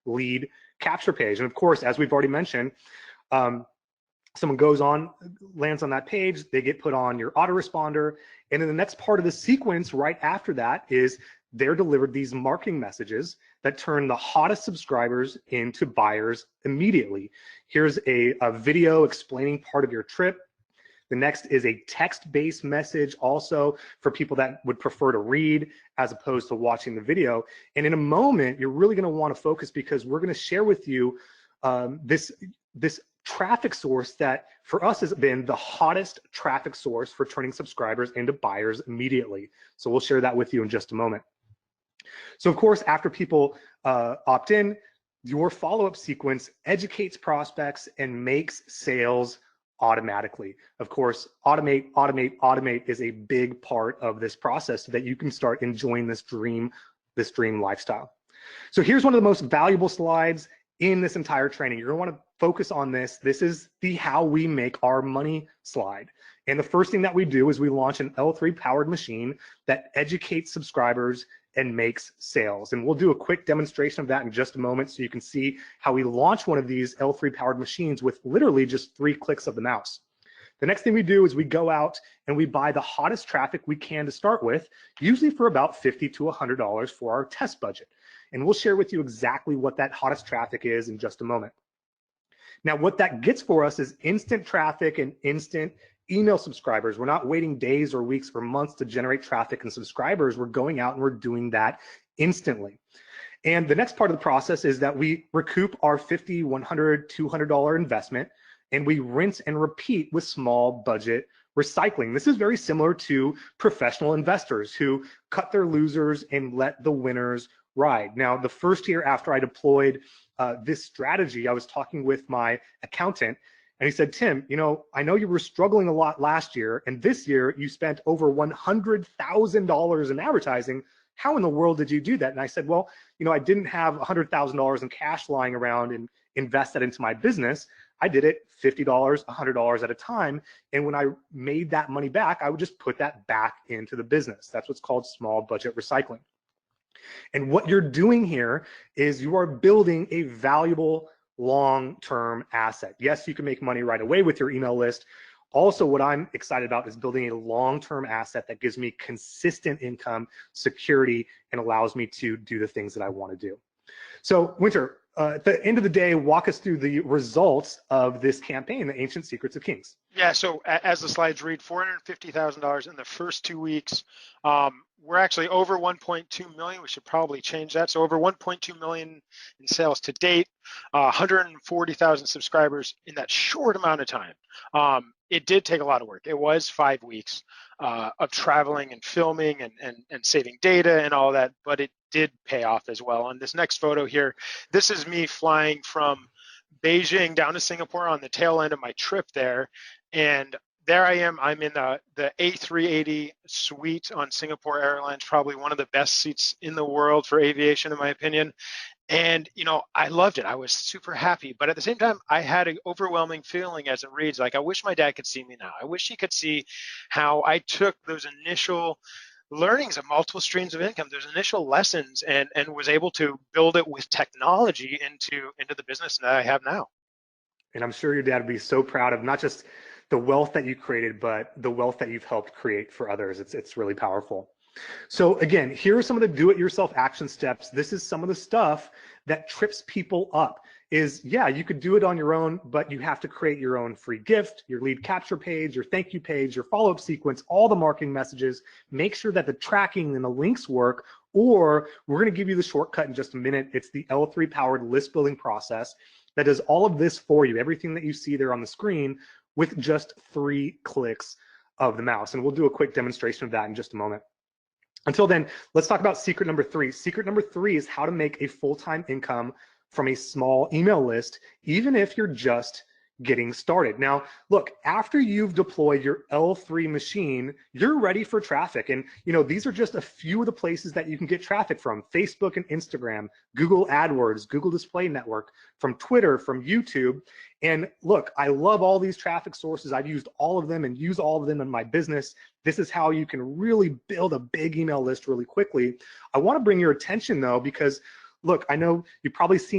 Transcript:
lead capture page. And of course, as we've already mentioned, someone goes on, lands on that page, they get put on your autoresponder, and then the next part of the sequence right after that is they're delivered these marketing messages that turn the hottest subscribers into buyers immediately. Here's a video explaining part of your trip. The next is a text-based message also for people that would prefer to read as opposed to watching the video. And in a moment, you're really gonna wanna focus because we're gonna share with you this traffic source that for us has been the hottest traffic source for turning subscribers into buyers immediately. So we'll share that with you in just a moment. So of course, after people opt in, your follow-up sequence educates prospects and makes sales automatically. Of course, automate is a big part of this process so that you can start enjoying this dream lifestyle. So here's one of the most valuable slides in this entire training. You're gonna wanna focus on this. This is the how we make our money slide. And the first thing that we do is we launch an L3 powered machine that educates subscribers and makes sales. And we'll do a quick demonstration of that in just a moment so you can see how we launch one of these L3 powered machines with literally just 3 clicks of the mouse. The next thing we do is we go out and we buy the hottest traffic we can to start with, usually for about $50 to $100 for our test budget. And we'll share with you exactly what that hottest traffic is in just a moment. Now, what that gets for us is instant traffic and instant email subscribers. We're not waiting days or weeks or months to generate traffic and subscribers. We're going out and we're doing that instantly. And the next part of the process is that we recoup our $50, $100, $200 investment, and we rinse and repeat with small budget recycling. This is very similar to professional investors who cut their losers and let the winners ride. Now, the first year after I deployed this strategy, I was talking with my accountant, and he said, Tim, you know, I know you were struggling a lot last year, and this year you spent over $100,000 in advertising. How in the world did you do that? And I said, well, you know, I didn't have $100,000 in cash lying around and invest that into my business. I did it $50, $100 at a time. And when I made that money back, I would just put that back into the business. That's what's called small budget recycling. And what you're doing here is you are building a valuable long-term asset. Yes, you can make money right away with your email list. Also, what I'm excited about is building a long-term asset that gives me consistent income, security, and allows me to do the things that I want to do. So, Winter, at the end of the day, walk us through the results of this campaign, The Ancient Secrets of Kings. Yeah, so as the slides read, $450,000 in the first 2 weeks. We're actually over 1.2 million. We should probably change that. So over 1.2 million in sales to date, 140,000 subscribers in that short amount of time. It did take a lot of work. It was 5 weeks of traveling and filming and saving data and all that, but it did pay off as well. On this next photo here, this is me flying from Beijing down to Singapore on the tail end of my trip there. And there I am, I'm in the A380 suite on Singapore Airlines, probably one of the best seats in the world for aviation, in my opinion. And, you know, I loved it. I was super happy. But at the same time, I had an overwhelming feeling as it reads, like, I wish my dad could see me now. I wish he could see how I took those initial learnings of multiple streams of income, those initial lessons, and was able to build it with technology into the business that I have now. And I'm sure your dad would be so proud of not just the wealth that you created, but the wealth that you've helped create for others. It's really powerful. So again, here are some of the do-it-yourself action steps. This is some of the stuff that trips people up. Is, yeah, you could do it on your own, but you have to create your own free gift, your lead capture page, your thank you page, your follow-up sequence, all the marketing messages. Make sure that the tracking and the links work, or we're gonna give you the shortcut in just a minute. It's the L3 powered list building process that does all of this for you, everything that you see there on the screen, with just 3 clicks of the mouse. And we'll do a quick demonstration of that in just a moment. Until then, let's talk about secret number 3. Secret number 3 is how to make a full-time income from a small email list, even if you're just getting started. Now, look, after you've deployed your L3 machine, you're ready for traffic. And you know, these are just a few of the places that you can get traffic from: Facebook and Instagram, Google AdWords, Google Display Network, from Twitter, from YouTube. And look, I love all these traffic sources. I've used all of them and use all of them in my business. This is how you can really build a big email list really quickly. I want to bring your attention though, because look, I know you've probably seen